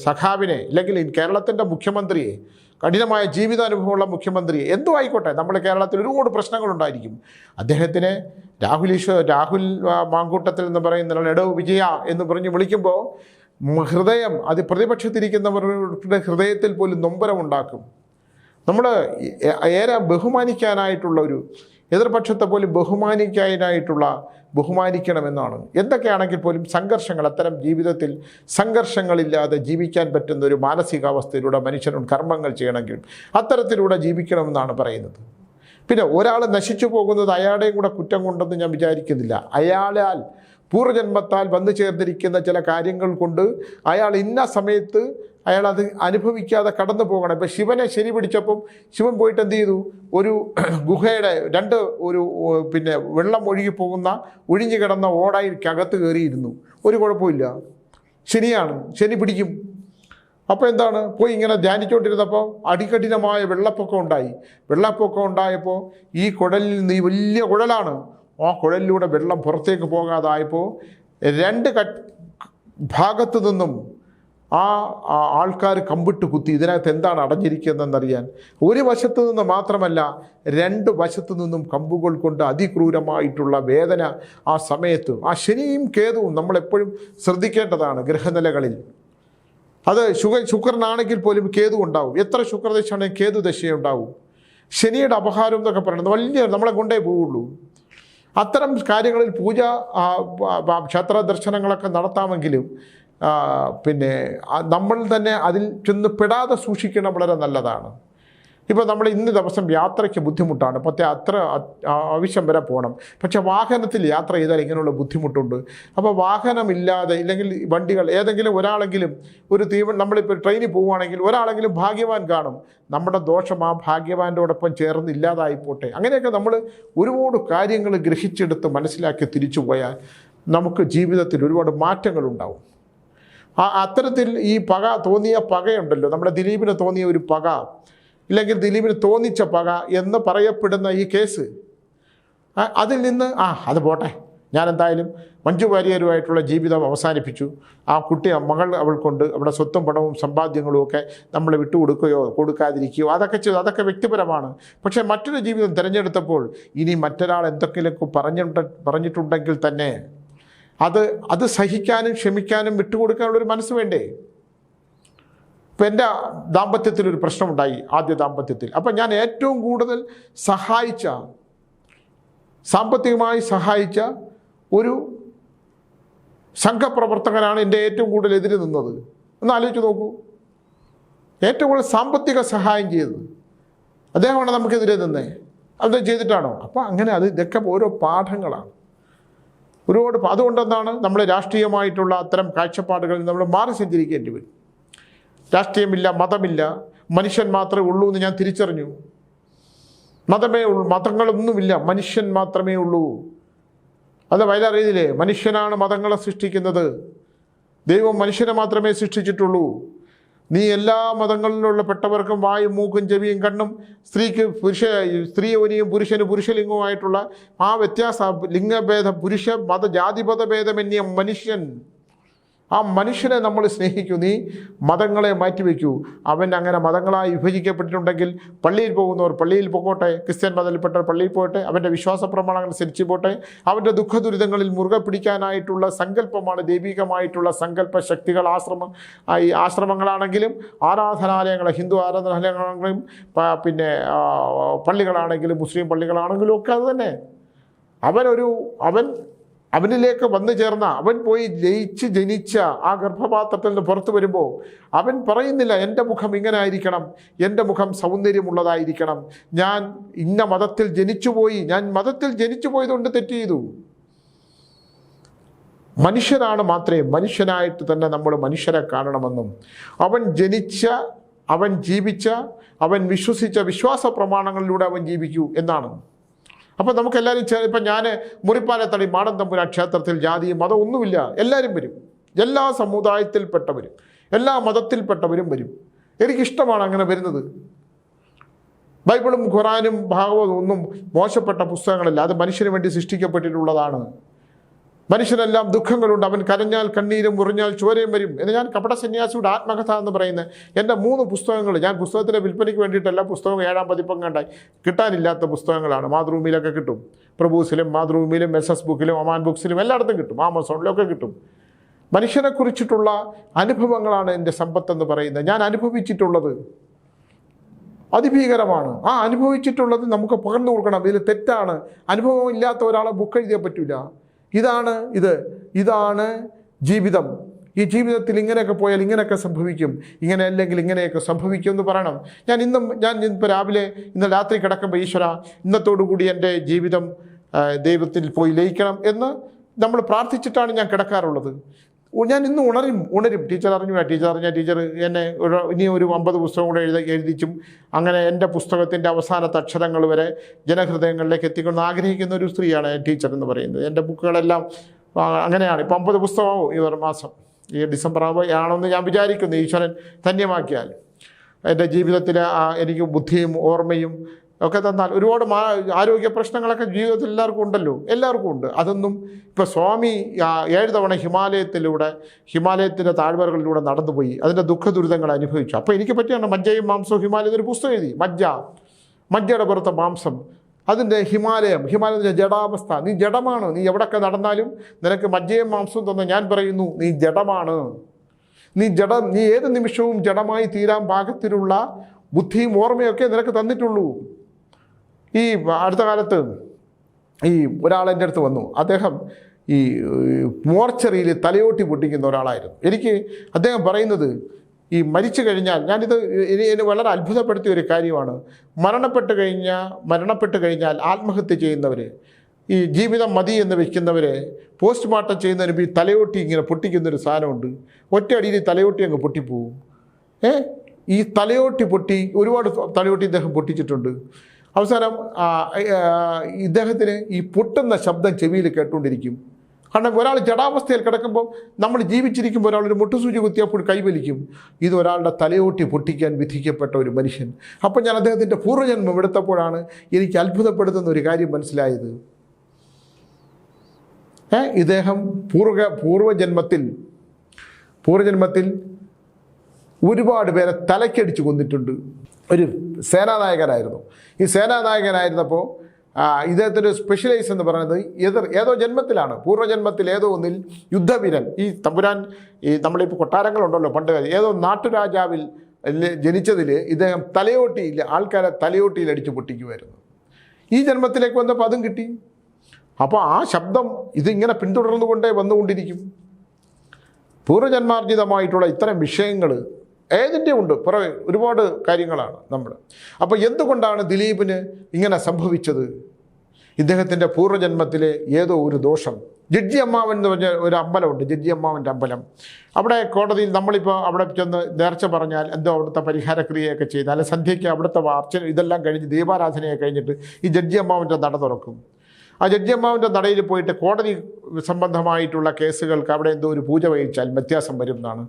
സഖാവിനെ, അല്ലെങ്കിൽ കേരളത്തിൻ്റെ മുഖ്യമന്ത്രിയെ, കഠിനമായ ജീവിതാനുഭവമുള്ള മുഖ്യമന്ത്രിയെ, എന്തോ ആയിക്കോട്ടെ, നമ്മുടെ കേരളത്തിൽ ഒരുപാട് പ്രശ്നങ്ങളുണ്ടായിരിക്കും. അദ്ദേഹത്തിനെ രാഹുൽ മാങ്കൂട്ടത്തിൽ എന്ന് പറയുന്ന എടോ വിജയ എന്ന് പറഞ്ഞ് വിളിക്കുമ്പോൾ ഹൃദയം, അത് പ്രതിപക്ഷത്തിരിക്കുന്നവരുടെ ഹൃദയത്തിൽ പോലും നൊമ്പരമുണ്ടാക്കും. നമ്മൾ ഏറെ ബഹുമാനിക്കാനായിട്ടുള്ള ഒരു എതിർപക്ഷത്തെ പോലും ബഹുമാനിക്കണമെന്നാണ്. എന്തൊക്കെയാണെങ്കിൽ പോലും സംഘർഷങ്ങൾ, അത്തരം ജീവിതത്തിൽ സംഘർഷങ്ങളില്ലാതെ ജീവിക്കാൻ പറ്റുന്ന ഒരു മാനസികാവസ്ഥയിലൂടെ മനുഷ്യനും കർമ്മങ്ങൾ ചെയ്യണമെങ്കിൽ അത്തരത്തിലൂടെ ജീവിക്കണമെന്നാണ് പറയുന്നത്. പിന്നെ ഒരാൾ നശിച്ചു പോകുന്നത് അയാളുടെയും കൂടെ കുറ്റം കൊണ്ടെന്ന് ഞാൻ വിചാരിക്കുന്നില്ല. അയാളാൽ പൂർവ്വജന്മത്താൽ വന്നു ചേർന്നിരിക്കുന്ന ചില കാര്യങ്ങൾ കൊണ്ട് അയാൾ ഇന്ന സമയത്ത് അയാൾ അത് അനുഭവിക്കാതെ കടന്നു പോകണം. ഇപ്പം ശിവനെ ശരി പിടിച്ചപ്പം ശിവൻ പോയിട്ട് എന്ത് ചെയ്തു? ഒരു ഗുഹയുടെ വെള്ളം ഒഴുകി പോകുന്ന ഒഴിഞ്ഞു കിടന്ന ഓടയ്ക്കകത്ത് കയറിയിരുന്നു. ഒരു കുഴപ്പമില്ല, ശനിയാണ്, ശനി പിടിക്കും. അപ്പോൾ എന്താണ്, പോയി ഇങ്ങനെ ധ്യാനിച്ചുകൊണ്ടിരുന്നപ്പോൾ അതികഠിനമായ വെള്ളപ്പൊക്കം ഉണ്ടായി. വെള്ളപ്പൊക്കം ഉണ്ടായപ്പോൾ ഈ കുഴലിൽ നിന്ന്, ഈ വലിയ കുഴലാണ്, ആ കുഴലിലൂടെ വെള്ളം പുറത്തേക്ക് പോകാതായപ്പോൾ രണ്ട് ഭാഗത്തു നിന്നും ആ ആൾക്കാർ കമ്പിട്ട് കുത്തി. ഇതിനകത്ത് എന്താണ് അടഞ്ഞിരിക്കുന്നതെന്നറിയാൻ. ഒരു വശത്തു നിന്ന് മാത്രമല്ല, രണ്ട് വശത്തു നിന്നും കമ്പുകൾ കൊണ്ട് അതിക്രൂരമായിട്ടുള്ള വേദന ആ സമയത്ത്. ആ ശനിയും കേതുവും നമ്മളെപ്പോഴും ശ്രദ്ധിക്കേണ്ടതാണ് ഗ്രഹനിലകളിൽ. അത് ശുക്രനാണെങ്കിൽ പോലും കേതു ഉണ്ടാവും. എത്ര ശുക്രദശയാണെങ്കിൽ കേതു ദശയുണ്ടാവും. ശനിയുടെ അപഹാരം എന്നൊക്കെ പറയുന്നത് വലിയ നമ്മളെ കൊണ്ടേ പോവുള്ളൂ. അത്തരം കാര്യങ്ങളിൽ പൂജ, ക്ഷേത്ര ദർശനങ്ങളൊക്കെ നടത്താമെങ്കിലും നമ്മൾ തന്നെ അതിൽ ചെന്ന് പെടാതെ സൂക്ഷിക്കണം, വളരെ നല്ലതാണ്. ഇപ്പോൾ നമ്മൾ ഇന്ന് ദിവസം യാത്രയ്ക്ക് ബുദ്ധിമുട്ടാണ്, അത്ര ആവശ്യം വരെ പോകണം. പക്ഷേ വാഹനത്തിൽ യാത്ര ചെയ്താൽ ഇങ്ങനെയുള്ള ബുദ്ധിമുട്ടുണ്ട്. അപ്പോൾ വാഹനമില്ലാതെ, ഇല്ലെങ്കിൽ വണ്ടികൾ, ഏതെങ്കിലും ഒരാളെങ്കിലും നമ്മളിപ്പോൾ ട്രെയിനിൽ പോവുകയാണെങ്കിൽ ഒരാളെങ്കിലും ഭാഗ്യവാൻ കാണും. നമ്മുടെ ദോഷം ആ ഭാഗ്യവാൻ്റോടൊപ്പം ചേർന്ന് ഇല്ലാതായിപ്പോട്ടെ. അങ്ങനെയൊക്കെ നമ്മൾ ഒരുപാട് കാര്യങ്ങൾ ഗ്രഹിച്ചെടുത്ത് മനസ്സിലാക്കി തിരിച്ചു പോയാൽ നമുക്ക് ജീവിതത്തിൽ ഒരുപാട് മാറ്റങ്ങളുണ്ടാവും. അത്തരത്തിൽ ഈ തോന്നിയ പകയുണ്ടല്ലോ, നമ്മുടെ ദിലീപിന് തോന്നിയ ഒരു പക, ഇല്ലെങ്കിൽ ദിലീപിന് തോന്നിച്ച പക എന്ന് പറയപ്പെടുന്ന ഈ കേസ്, അതിൽ നിന്ന് അത് പോട്ടെ, ഞാൻ എന്തായാലും മഞ്ജു വാര്യരുമായിട്ടുള്ള ജീവിതം അവസാനിപ്പിച്ചു. ആ മകൾ അവൾക്കൊണ്ട് അവിടെ സ്വത്തും പണവും സമ്പാദ്യങ്ങളും ഒക്കെ നമ്മൾ വിട്ടുകൊടുക്കുകയോ കൊടുക്കാതിരിക്കുകയോ അതൊക്കെ വ്യക്തിപരമാണ്. പക്ഷേ മറ്റൊരു ജീവിതം തിരഞ്ഞെടുത്തപ്പോൾ ഇനി മറ്റൊരാൾ എന്തൊക്കെയൊക്കെ പറഞ്ഞിട്ടുണ്ടെങ്കിൽ തന്നെ അത് സഹിക്കാനും ക്ഷമിക്കാനും വിട്ടുകൊടുക്കാനുള്ളൊരു മനസ്സ് വേണ്ടേ? ഇപ്പം എൻ്റെ ദാമ്പത്യത്തിലൊരു പ്രശ്നമുണ്ടായി, ആദ്യ ദാമ്പത്യത്തിൽ. അപ്പം ഞാൻ ഏറ്റവും കൂടുതൽ സാമ്പത്തികമായി സഹായിച്ച ഒരു സംഘപ്രവർത്തകനാണ് എൻ്റെ ഏറ്റവും കൂടുതൽ എതിര് നിന്നത്. ഒന്ന് ആലോചിച്ച് നോക്കൂ. ഏറ്റവും കൂടുതൽ സാമ്പത്തിക സഹായം ചെയ്തത് അദ്ദേഹമാണ് നമുക്കെതിരെ നിന്നേ. അത് ചെയ്തിട്ടാണോ? അപ്പോൾ അങ്ങനെ ഇതൊക്കെ ഓരോ പാഠങ്ങളാണ്. അതുകൊണ്ടെന്താണ് നമ്മൾ രാഷ്ട്രീയമായിട്ടുള്ള അത്തരം കാഴ്ചപ്പാടുകളിൽ നമ്മൾ മാറി സഞ്ചരിക്കേണ്ടി വരും. രാഷ്ട്രീയമില്ല, മതമില്ല, മനുഷ്യൻ മാത്രമേ ഉള്ളൂ എന്ന് ഞാൻ തിരിച്ചറിഞ്ഞു. മതങ്ങളൊന്നുമില്ല, മനുഷ്യൻ മാത്രമേ ഉള്ളൂ. അത് വയലറിയില്ലേ? മനുഷ്യനാണ് മതങ്ങളെ സൃഷ്ടിക്കുന്നത്. ദൈവം മനുഷ്യനെ മാത്രമേ സൃഷ്ടിച്ചിട്ടുള്ളൂ. നീ എല്ലാ മതങ്ങളിലുള്ള പെട്ടവർക്കും വായും മൂക്കും ചെവിയും കണ്ണും, സ്ത്രീക്ക് സ്ത്രീയോനിയും പുരുഷന് പുരുഷലിംഗവുമായിട്ടുള്ള ആ വ്യത്യാസ ലിംഗഭേദം, ജാതിപത ഭേദമന്യ മനുഷ്യൻ, ആ മനുഷ്യനെ നമ്മൾ സ്നേഹിക്കൂ. നീ മതങ്ങളെ മാറ്റിവെക്കൂ. അവൻ അങ്ങനെ മതങ്ങളായി വിഭജിക്കപ്പെട്ടിട്ടുണ്ടെങ്കിൽ പള്ളിയിൽ പോകുന്നവർ പള്ളിയിൽ പോകട്ടെ, ക്രിസ്ത്യൻ മതത്തിൽപ്പെട്ടവർ പള്ളിയിൽ പോകട്ടെ, അവൻ്റെ വിശ്വാസ പ്രമാണങ്ങൾ അനുസരിച്ച് പോട്ടെ. അവൻ്റെ ദുഃഖദുരിതങ്ങളിൽ മുറുകെ പിടിക്കാനായിട്ടുള്ള സങ്കല്പമാണ് ദൈവികമായിട്ടുള്ള സങ്കല്പ ശക്തികൾ. ഈ ആശ്രമങ്ങളാണെങ്കിലും ആരാധനാലയങ്ങൾ, ഹിന്ദു ആരാധനാലയങ്ങളാണെങ്കിലും പിന്നെ പള്ളികളാണെങ്കിലും മുസ്ലിം പള്ളികളാണെങ്കിലും ഒക്കെ അത് തന്നെ. അവനിലേക്ക് വന്നു ചേർന്ന, അവൻ പോയി ജനിച്ച ആ ഗർഭപാത്രത്തിൽ നിന്ന് പുറത്തു വരുമ്പോൾ അവൻ പറയുന്നില്ല എൻ്റെ മുഖം ഇങ്ങനെ ആയിരിക്കണം, എൻ്റെ മുഖം സൗന്ദര്യമുള്ളതായിരിക്കണം, ഞാൻ ഇന്ന മതത്തിൽ ജനിച്ചുപോയി, ഞാൻ മതത്തിൽ ജനിച്ചു പോയതുകൊണ്ട് തെറ്റ് ചെയ്തു. മനുഷ്യനാണ് മാത്രമേ മനുഷ്യനായിട്ട് തന്നെ നമ്മൾ മനുഷ്യരെ കാണണമെന്നും അവൻ ജനിച്ച, അവൻ ജീവിച്ച, അവൻ വിശ്വസിച്ച വിശ്വാസ പ്രമാണങ്ങളിലൂടെ അവൻ ജീവിക്കൂ എന്നാണ്. അപ്പോൾ നമുക്കെല്ലാവരും ഇപ്പം ഞാൻ മുറിപ്പാലത്തടി മാടന്തമ്പുരാൻ ക്ഷേത്രത്തിൽ ജാതിയും മതം ഒന്നുമില്ല, എല്ലാവരും വരും. എല്ലാ സമുദായത്തിൽപ്പെട്ടവരും എല്ലാ മതത്തിൽപ്പെട്ടവരും വരും. എനിക്കിഷ്ടമാണ് അങ്ങനെ വരുന്നത്. ബൈബിളും ഖുറാനും ഭാഗവതവും ഒന്നും മോശപ്പെട്ട പുസ്തകങ്ങളല്ല, അത് മനുഷ്യന് വേണ്ടി സൃഷ്ടിക്കപ്പെട്ടിട്ടുള്ളതാണ്. മനുഷ്യനെല്ലാം ദുഃഖങ്ങളുണ്ട്, അവൻ കരഞ്ഞാൽ കണ്ണീരും മുറിഞ്ഞാൽ ചോരയും വരും എന്ന് ഞാൻ കപട സന്യാസിയുടെ ആത്മകഥ എന്ന് പറയുന്നത് എൻ്റെ 3 പുസ്തകങ്ങൾ, ഞാൻ പുസ്തകത്തിൻ്റെ വിൽപ്പനയ്ക്ക് വേണ്ടിയിട്ടല്ല, പുസ്തകം 7-ാം പതിപ്പം കണ്ടായി കിട്ടാനില്ലാത്ത പുസ്തകങ്ങളാണ്. മാതൃഭൂമിയിലൊക്കെ കിട്ടും, പ്രഭൂസിലും മാതൃഭൂമിയിലും SS ബുക്കിലും ഒമാൻ ബുക്സിലും എല്ലായിടത്തും കിട്ടും, ആമസോണിലൊക്കെ കിട്ടും. മനുഷ്യനെക്കുറിച്ചിട്ടുള്ള അനുഭവങ്ങളാണ് എൻ്റെ സമ്പത്തെന്ന് പറയുന്നത്. ഞാൻ അനുഭവിച്ചിട്ടുള്ളത് അതിഭീകരമാണ്. ആ അനുഭവിച്ചിട്ടുള്ളത് നമുക്ക് പകർന്നു കൊടുക്കണം. ഇതിൽ തെറ്റാണ്. അനുഭവം ഇല്ലാത്ത ഒരാളെ ബുക്ക് എഴുതിയാൽ പറ്റില്ല. ഇതാണ് ജീവിതം. ഈ ജീവിതത്തിൽ ഇങ്ങനെയൊക്കെ പോയാൽ ഇങ്ങനെയൊക്കെ സംഭവിക്കും, ഇങ്ങനെ അല്ലെങ്കിൽ ഇങ്ങനെയൊക്കെ സംഭവിക്കും എന്ന് പറയണം. ഞാൻ ഇപ്പോൾ രാവിലെ ഇന്ന് രാത്രി കിടക്കുമ്പോൾ ഈശ്വര ഇന്നത്തോടുകൂടി എൻ്റെ ജീവിതം ദൈവത്തിൽ പോയി ലയിക്കണം എന്ന് നമ്മൾ പ്രാർത്ഥിച്ചിട്ടാണ് ഞാൻ കിടക്കാറുള്ളത്. ഞാൻ ഇന്ന് ഉണരും. ടീച്ചർ ടീച്ചർ എന്നെ ഇനി ഒരു 50 പുസ്തകം കൂടെ എഴുതിച്ചും അങ്ങനെ എൻ്റെ പുസ്തകത്തിൻ്റെ അവസാനത്തെ അക്ഷരങ്ങൾ വരെ ജനഹൃദയങ്ങളിലേക്ക് എത്തിക്കണം ആഗ്രഹിക്കുന്ന ഒരു സ്ത്രീയാണ് ടീച്ചർ എന്ന് പറയുന്നത്. എൻ്റെ ബുക്കുകളെല്ലാം അങ്ങനെയാണ്. ഇപ്പം 50 പുസ്തകമാവും ഈ മാസം, ഈ ഡിസംബർ ആണെന്ന് ഞാൻ വിചാരിക്കുന്നു, ഈശ്വരൻ ധന്യമാക്കിയാൽ. എൻ്റെ ജീവിതത്തിൽ എനിക്ക് ബുദ്ധിയും ഓർമ്മയും ഒക്കെ തന്നാൽ. ഒരുപാട് ആരോഗ്യ പ്രശ്നങ്ങളൊക്കെ ജീവിതത്തിൽ എല്ലാവർക്കും ഉണ്ട്. അതൊന്നും ഇപ്പോൾ സ്വാമി 7 തവണ ഹിമാലയത്തിൻ്റെ താഴ്വരകളിലൂടെ നടന്നുപോയി, അതിൻ്റെ ദുഃഖദുരിതങ്ങൾ അനുഭവിച്ചു. അപ്പോൾ എനിക്ക് പറ്റിയാണ് മജ്ജയും മാംസവും ഹിമാലയത്തിൽ ഒരു പുസ്തകം എഴുതി. മജ്ജയുടെ പുറത്തെ മാംസം, അതിൻ്റെ ഹിമാലയത്തിൻ്റെ ജഡാവസ്ഥ. നീ ജഡമാണ്. നീ എവിടെയൊക്കെ നടന്നാലും നിനക്ക് മജ്ജയും മാംസവും തന്ന ഞാൻ പറയുന്നു, നീ ജഡമാണ്. നീ ഏത് നിമിഷവും ജഡമായി തീരാൻ പാകത്തിലുള്ള ബുദ്ധിയും ഓർമ്മയൊക്കെ നിനക്ക് തന്നിട്ടുള്ളൂ. ഈ അടുത്ത കാലത്ത് ഒരാളെൻ്റെ അടുത്ത് വന്നു. അദ്ദേഹം ഈ മോർച്ചറിയിൽ തലയോട്ടി പൊട്ടിക്കുന്ന ഒരാളായിരുന്നു. എനിക്ക് അദ്ദേഹം പറയുന്നത്, ഈ മരിച്ചു കഴിഞ്ഞാൽ, എന്നെ വളരെ അത്ഭുതപ്പെടുത്തിയ ഒരു കാര്യമാണ്, മരണപ്പെട്ട് കഴിഞ്ഞാൽ ആത്മഹത്യ ചെയ്യുന്നവർ, ഈ ജീവിതം മതി എന്ന് വയ്ക്കുന്നവർ പോസ്റ്റ്മോർട്ടം ചെയ്യുന്നതിന് ഈ തലയോട്ടി ഇങ്ങനെ പൊട്ടിക്കുന്നൊരു സാധനമുണ്ട്. ഒറ്റയടിയിൽ തലയോട്ടി അങ്ങ് പൊട്ടിപ്പോവും. ഈ തലയോട്ടി ഒരുപാട് തലയോട്ടി ഇദ്ദേഹം പൊട്ടിച്ചിട്ടുണ്ട്. അവസാനം ഇദ്ദേഹത്തിന് ഈ പൊട്ടുന്ന ശബ്ദം ചെവിയിൽ കേട്ടുകൊണ്ടിരിക്കും. കാരണം ഒരാൾ ജഡാവസ്ഥയിൽ കിടക്കുമ്പോൾ, നമ്മൾ ജീവിച്ചിരിക്കുമ്പോൾ ഒരാളൊരു മുട്ടുസൂചി കുത്തിയപ്പോൾ കൈവലിക്കും. ഇത് ഒരാളുടെ തലയോട്ടി പൊട്ടിക്കാൻ വിധിക്കപ്പെട്ട ഒരു മനുഷ്യൻ. അപ്പോൾ ഞാൻ അദ്ദേഹത്തിൻ്റെ പൂർവ്വജന്മം എടുത്തപ്പോഴാണ് എനിക്ക് അത്ഭുതപ്പെടുത്തുന്ന ഒരു കാര്യം മനസ്സിലായത്. ഇദ്ദേഹം പൂർവ്വജന്മത്തിൽ ഒരുപാട് പേരെ തലക്കടിച്ച് കൊന്നിട്ടുണ്ട്. ഒരു സേനാനായകനായിരുന്നു. ഈ സേനാനായകനായിരുന്നപ്പോൾ ഇദ്ദേഹത്തിൻ്റെ സ്പെഷ്യലൈസ് എന്ന് പറയുന്നത് ഏതോ ജന്മത്തിലാണ്, പൂർവ്വജന്മത്തിൽ ഏതോ ഒന്നിൽ യുദ്ധവീരൻ, ഈ തമ്പുരാൻ, നമ്മളിപ്പോൾ കൊട്ടാരങ്ങളുണ്ടല്ലോ പണ്ട്, ഏതോ നാട്ടുരാജാവിൽ ജനിച്ചതിൽ ഇദ്ദേഹം ആൾക്കാരെ തലയോട്ടിയിൽ അടിച്ച് പൊട്ടിക്കുമായിരുന്നു. ഈ ജന്മത്തിലേക്ക് വന്നപ്പോൾ അതും കിട്ടി. അപ്പോൾ ആ ശബ്ദം ഇതിങ്ങനെ പിന്തുടർന്നുകൊണ്ടേ വന്നുകൊണ്ടിരിക്കും. പൂർവ്വജന്മാർജിതമായിട്ടുള്ള ഇത്തരം വിഷയങ്ങൾ ഏതിൻ്റെ ഉണ്ട്, പുറമെ ഒരുപാട് കാര്യങ്ങളാണ് നമ്മൾ. അപ്പോൾ എന്തുകൊണ്ടാണ് ദിലീപിന് ഇങ്ങനെ സംഭവിച്ചത്? ഇദ്ദേഹത്തിൻ്റെ പൂർവ്വജന്മത്തിലെ ഏതോ ഒരു ദോഷം. ജഡ്ജി അമ്മാവൻ എന്ന് പറഞ്ഞ ഒരു അമ്പലമുണ്ട്, ജഡ്ജി അമ്മാവൻ്റെ അമ്പലം. അവിടെ കോടതിയിൽ നമ്മളിപ്പോൾ അവിടെ ചെന്ന് നേർച്ച പറഞ്ഞാൽ എന്തോ അവിടുത്തെ പരിഹാരക്രിയയൊക്കെ ചെയ്താൽ സന്ധ്യയ്ക്ക് അവിടുത്തെ അർച്ചന ഇതെല്ലാം കഴിഞ്ഞ് ദീപാരാധനയൊക്കെ കഴിഞ്ഞിട്ട് ഈ ജഡ്ജി അമ്മാവൻ്റെ നട തുറക്കും. ആ ജഡ്ജി അമ്മാവൻ്റെ നടയിൽ പോയിട്ട് കോടതി സംബന്ധമായിട്ടുള്ള കേസുകൾക്ക് അവിടെ എന്തോ ഒരു പൂജ വഹിച്ചാൽ വ്യത്യാസം വരും എന്നാണ്.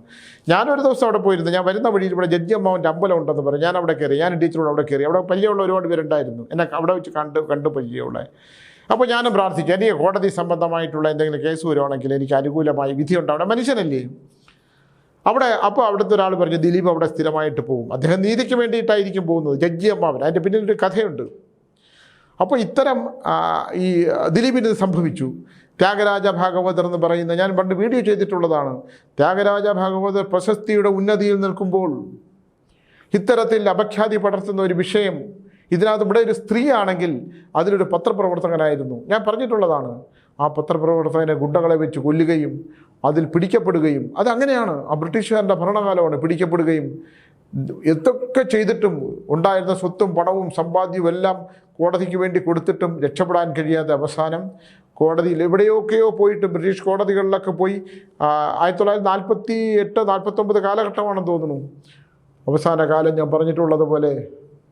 ഞാനൊരു ദിവസം അവിടെ പോയിരുന്നു. ഞാൻ വരുന്ന വഴിയിൽ ഇവിടെ ജഡ്ജി അമ്മാവൻ്റെ അമ്പലം ഉണ്ടെന്ന് പറഞ്ഞു. ഞാൻ അവിടെ കയറി, ഞാൻ ടീച്ചറോട് അവിടെ കയറി. അവിടെ പരിചയമുള്ള ഒരുപാട് പേരുണ്ടായിരുന്നു, എന്നെ അവിടെ വെച്ച് കണ്ടു പരിചയമുള്ള. അപ്പോൾ ഞാനും പ്രാർത്ഥിച്ചു, എനിക്ക് കോടതി സംബന്ധമായിട്ടുള്ള എന്തെങ്കിലും കേസ് വരുവാണെങ്കിൽ എനിക്ക് അനുകൂലമായി വിധി ഉണ്ടാവണം. മനുഷ്യനല്ലേ, അപ്പോൾ അവിടുത്തെ ഒരാൾ പറഞ്ഞു ദിലീപ് അവിടെ സ്ഥിരമായിട്ട് പോകും, അദ്ദേഹം നീതിക്ക് വേണ്ടിയിട്ടായിരിക്കും പോകുന്നത്, ജഡ്ജി അമ്മാവൻ. അതിൻ്റെ പിന്നിലൊരു കഥയുണ്ട്. അപ്പോൾ ഇത്തരം ഈ ദിലീപിന് ഇത് സംഭവിച്ചു. ത്യാഗരാജ ഭാഗവതർ എന്ന് പറയുന്ന, ഞാൻ പണ്ട് വീഡിയോ ചെയ്തിട്ടുള്ളതാണ്, ത്യാഗരാജ ഭാഗവതർ പ്രശസ്തിയുടെ ഉന്നതിയിൽ നിൽക്കുമ്പോൾ ഇത്തരത്തിൽ അപഖ്യാതി പടർത്തുന്ന ഒരു വിഷയം, ഇതിനകത്ത് ഇവിടെ ഒരു സ്ത്രീ ആണെങ്കിൽ അതിലൊരു പത്രപ്രവർത്തകനായിരുന്നു, ഞാൻ പറഞ്ഞിട്ടുള്ളതാണ്. ആ പത്രപ്രവർത്തകനെ ഗുണ്ടകളെ വെച്ച് കൊല്ലുകയും അതിൽ പിടിക്കപ്പെടുകയും, അതങ്ങനെയാണ്, ആ ബ്രിട്ടീഷുകാരുടെ ഭരണകാലമാണ്, പിടിക്കപ്പെടുകയും എന്തൊക്കെ ചെയ്തിട്ടും ഉണ്ടായിരുന്ന സ്വത്തും പണവും സമ്പാദ്യവും എല്ലാം കോടതിക്ക് വേണ്ടി കൊടുത്തിട്ടും രക്ഷപ്പെടാൻ കഴിയാതെ അവസാനം കോടതിയിൽ എവിടെയൊക്കെയോ പോയിട്ട്, ബ്രിട്ടീഷ് കോടതികളിലൊക്കെ പോയി, 1948-49 കാലഘട്ടമാണെന്ന് തോന്നുന്നു. അവസാന കാലം ഞാൻ പറഞ്ഞിട്ടുള്ളതുപോലെ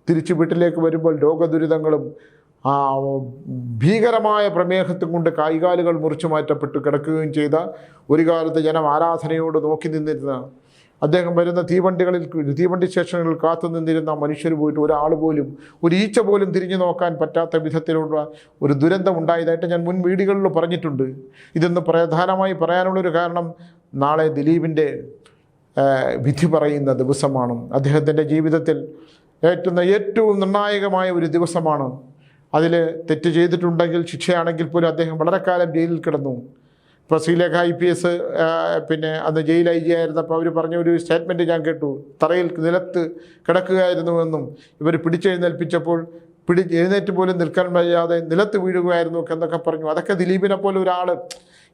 തിരിച്ച് വീട്ടിലേക്ക് വരുമ്പോൾ രോഗദുരിതങ്ങളും ഭീകരമായ പ്രമേഹത്തും കൊണ്ട് കൈകാലുകൾ മുറിച്ചു മാറ്റപ്പെട്ട് കിടക്കുകയും ചെയ്ത, ഒരു കാലത്ത് ജനം ആരാധനയോട് നോക്കി നിന്നിരുന്ന, അദ്ദേഹം വരുന്ന തീവണ്ടി സ്റ്റേഷനുകളിൽ കാത്തു നിന്നിരുന്ന മനുഷ്യർ പോയിട്ട് ഒരാൾ പോലും, ഒരു ഈച്ച പോലും തിരിഞ്ഞു നോക്കാൻ പറ്റാത്ത വിധത്തിലുള്ള ഒരു ദുരന്തം ഉണ്ടായതായിട്ട് ഞാൻ മുൻ വീഡിയോകളിൽ പറഞ്ഞിട്ടുണ്ട്. ഇതൊന്ന് പ്രധാനമായി പറയാനുള്ളൊരു കാരണം, നാളെ ദിലീപിൻ്റെ വിധി പറയുന്ന ദിവസമാണ്. അദ്ദേഹത്തിൻ്റെ ജീവിതത്തിൽ ഏറ്റവും നിർണായകമായ ഒരു ദിവസമാണ്. അതിൽ തെറ്റ് ചെയ്തിട്ടുണ്ടെങ്കിൽ ശിക്ഷയാണെങ്കിൽ പോലും അദ്ദേഹം വളരെ കാലം ജയിലിൽ കിടന്നു. ഇപ്പോൾ ശ്രീലേഖ IPS പിന്നെ അന്ന് ജയിൽ IG ആയിരുന്നപ്പോൾ അവർ പറഞ്ഞ ഒരു സ്റ്റേറ്റ്മെൻറ്റ് ഞാൻ കേട്ടു, തറയിൽ നിലത്ത് കിടക്കുകയായിരുന്നുവെന്നും ഇവർ പിടിച്ചെഴുന്നേൽപ്പിച്ചപ്പോൾ എഴുന്നേറ്റ് പോലും നിൽക്കാൻ വയ്യാതെ നിലത്ത് വീഴുകയായിരുന്നു എന്നൊക്കെ പറഞ്ഞു. അതൊക്കെ ദിലീപിനെ പോലെ ഒരാൾ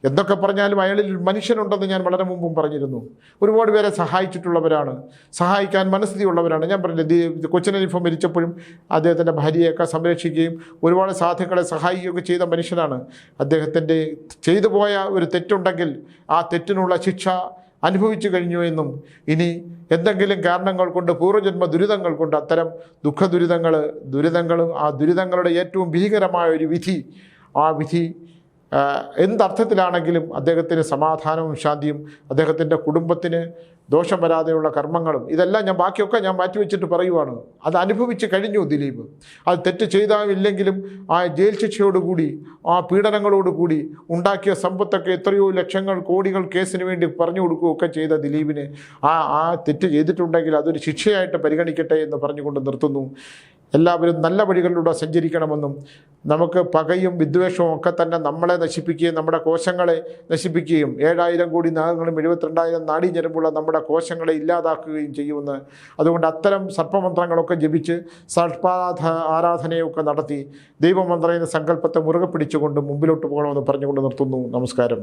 എന്തൊക്കെ പറഞ്ഞാലും അയാളിൽ മനുഷ്യനുണ്ടെന്ന് ഞാൻ വളരെ മുമ്പും പറഞ്ഞിരുന്നു. ഒരുപാട് പേരെ സഹായിച്ചിട്ടുള്ളവരാണ്, സഹായിക്കാൻ മനസ്ഥിതിയുള്ളവരാണ്. ഞാൻ പറഞ്ഞില്ല, കൊച്ചിൻ അലിഫ് മരിച്ചപ്പോഴും അദ്ദേഹത്തിൻ്റെ ഭാര്യയൊക്കെ സംരക്ഷിക്കുകയും ഒരുപാട് സാധുക്കളെ സഹായിക്കുകയൊക്കെ ചെയ്ത മനുഷ്യനാണ്. അദ്ദേഹത്തിൻ്റെ ചെയ്തു പോയ ഒരു തെറ്റുണ്ടെങ്കിൽ ആ തെറ്റിനുള്ള ശിക്ഷ അനുഭവിച്ചു കഴിഞ്ഞു എന്നും, ഇനി എന്തെങ്കിലും കാരണങ്ങൾ കൊണ്ട്, പൂർവ്വജന്മ ദുരിതങ്ങൾ കൊണ്ട് അത്തരം ദുരിതങ്ങളും ആ ദുരിതങ്ങളുടെ ഏറ്റവും ഭീകരമായ ഒരു വിധി, ആ വിധി എന്തർത്ഥത്തിലാണെങ്കിലും അദ്ദേഹത്തിന് സമാധാനവും ശാന്തിയും, അദ്ദേഹത്തിൻ്റെ കുടുംബത്തിന് ദോഷം വരാതെയുള്ള കർമ്മങ്ങളും, ഇതെല്ലാം ബാക്കിയൊക്കെ ഞാൻ മാറ്റിവെച്ചിട്ട് പറയുവാണ്. അത് അനുഭവിച്ച് കഴിഞ്ഞു ദിലീപ്. അത് തെറ്റ് ചെയ്താലില്ലെങ്കിലും ആ ജയിൽ ശിക്ഷയോടുകൂടി, ആ പീഡനങ്ങളോടുകൂടി ഉണ്ടാക്കിയ സമ്പത്തൊക്കെ എത്രയോ ലക്ഷങ്ങൾ കോടികൾ കേസിന് വേണ്ടി പറഞ്ഞു കൊടുക്കുകയൊക്കെ ചെയ്ത ദിലീപിന് ആ തെറ്റ് ചെയ്തിട്ടുണ്ടെങ്കിൽ അതൊരു ശിക്ഷയായിട്ട് പരിഗണിക്കട്ടെ എന്ന് പറഞ്ഞുകൊണ്ട് നിർത്തുന്നു. എല്ലാവരും നല്ല വഴികളിലൂടെ സഞ്ചരിക്കണമെന്നും, നമുക്ക് പകയും വിദ്വേഷവും ഒക്കെ തന്നെ നമ്മളെ നശിപ്പിക്കുകയും നമ്മുടെ കോശങ്ങളെ നശിപ്പിക്കുകയും 7000 കോടി നാഗങ്ങളും 72,000 നാഡീഞരമ്പുള്ള നമ്മുടെ കോശങ്ങളെ ഇല്ലാതാക്കുകയും ചെയ്യുമെന്ന്, അതുകൊണ്ട് അത്തരം സർപ്പമന്ത്രങ്ങളൊക്കെ ജപിച്ച് ആരാധനയൊക്കെ നടത്തി ദൈവമന്ത്രം എന്ന സങ്കല്പത്തെ മുറുകെ പിടിച്ചുകൊണ്ട് മുമ്പിലോട്ട് പോകണമെന്ന് പറഞ്ഞുകൊണ്ട് നിർത്തുന്നു. നമസ്കാരം.